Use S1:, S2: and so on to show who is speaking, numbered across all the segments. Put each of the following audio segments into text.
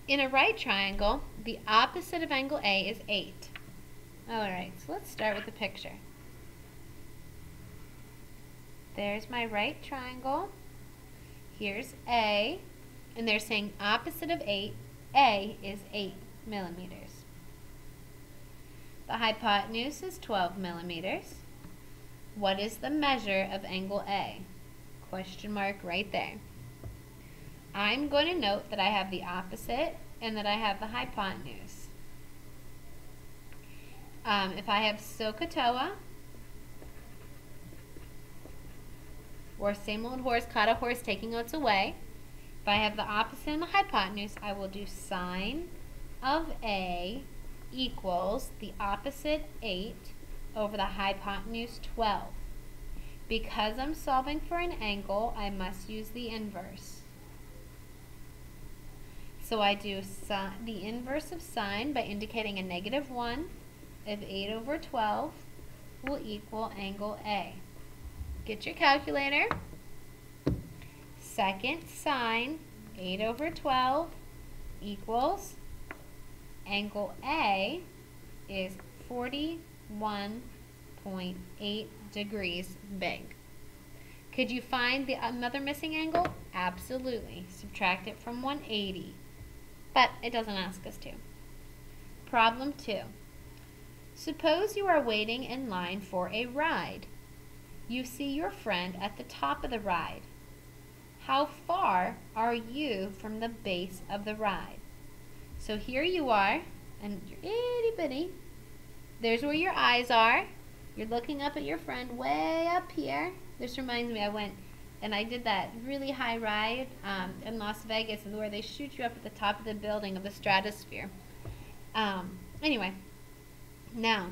S1: In a right triangle, the opposite of angle A is 8. Alright, so let's start with the picture. There's my right triangle. Here's A, and they're saying opposite of 8, A is 8 millimeters. The hypotenuse is 12 millimeters. What is the measure of angle A? Question mark right there. I'm going to note that I have the opposite and that I have the hypotenuse. If I have SOHCAHTOA, or same old horse, caught a horse taking oats away, if I have the opposite and the hypotenuse, I will do sine of A equals the opposite 8 over the hypotenuse 12. Because I'm solving for an angle, I must use the inverse. So I do the inverse of sine by indicating a -1 of 8 over 12 will equal angle A. Get your calculator. Second sine 8 over 12 equals angle A is 41.8 degrees big. Could you find another missing angle? Absolutely. Subtract it from 180. But it doesn't ask us to. Problem 2. Suppose you are waiting in line for a ride. You see your friend at the top of the ride. How far are you from the base of the ride? So here you are, and you're itty bitty. There's where your eyes are. You're looking up at your friend way up here. This reminds me, I went and I did that really high ride in Las Vegas where they shoot you up at the top of the building of the stratosphere. Anyway, now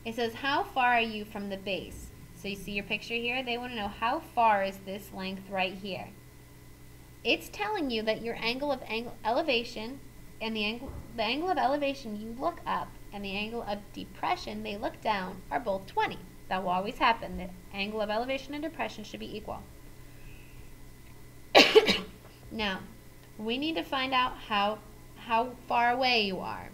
S1: it says how far are you from the base? So you see your picture here? They want to know how far is this length right here. It's telling you that your angle of elevation and the angle of elevation you look up and the angle of depression they look down are both 20. That will always happen. The angle of elevation and depression should be equal. Now, we need to find out how far away you are.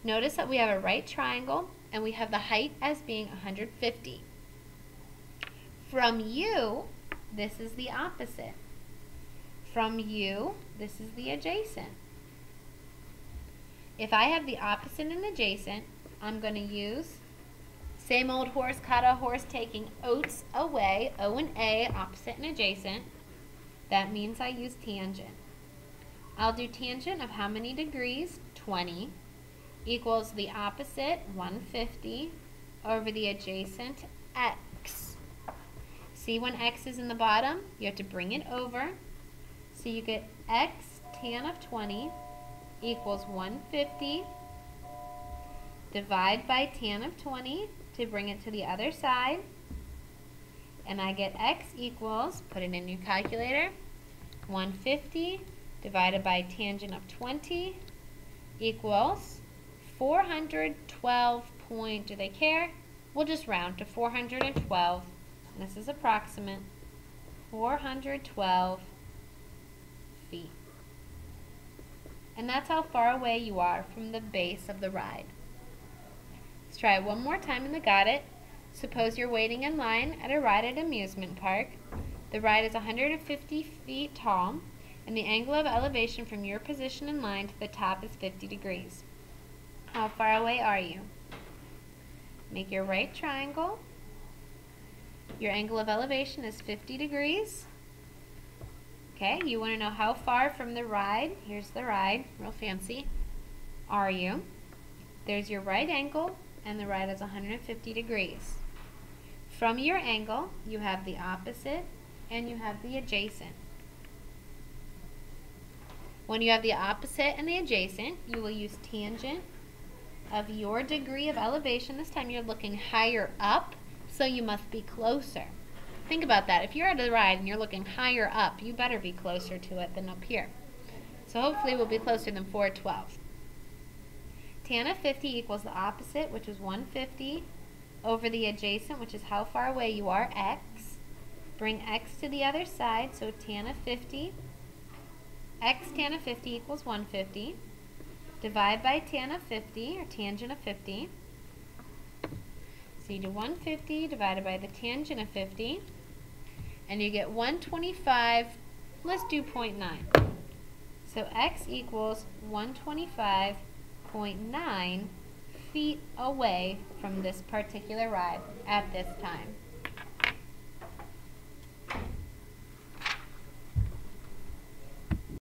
S1: Notice that we have a right triangle and we have the height as being 150. From you, this is the opposite. From you, this is the adjacent. If I have the opposite and adjacent, I'm going to use same old horse, caught a horse taking oats away, O and A, opposite and adjacent. That means I use tangent. I'll do tangent of how many degrees? 20 equals the opposite, 150, over the adjacent, x. See when x is in the bottom? You have to bring it over. So you get x tan of 20 equals 150. Divide by tan of 20 to bring it to the other side. And I get x equals, put it in your calculator, 150 divided by tangent of 20 equals 412 point, do they care? We'll just round to 412. And this is approximate, 412 feet. And that's how far away you are from the base of the ride. Let's try it one more time and I got it. Suppose you're waiting in line at a ride at an amusement park. The ride is 150 feet tall, and the angle of elevation from your position in line to the top is 50 degrees. How far away are you? Make your right triangle. Your angle of elevation is 50 degrees. Okay, you want to know how far from the ride, here's the ride, real fancy, are you? There's your right angle, and the ride is 150 degrees. From your angle, you have the opposite and you have the adjacent. When you have the opposite and the adjacent, you will use tangent of your degree of elevation. This time you're looking higher up, so you must be closer. Think about that. If you're at a ride and you're looking higher up, you better be closer to it than up here. So hopefully we'll be closer than 412. Tan of 50 equals the opposite, which is 150, over the adjacent, which is how far away you are, x. Bring x to the other side, so tan of 50, x tan of 50 equals 150. Divide by tan of 50, or tangent of 50. So you do 150 divided by the tangent of 50, and you get 125. Let's do 0.9. So x equals 125.9 feet away from this particular ride at this time.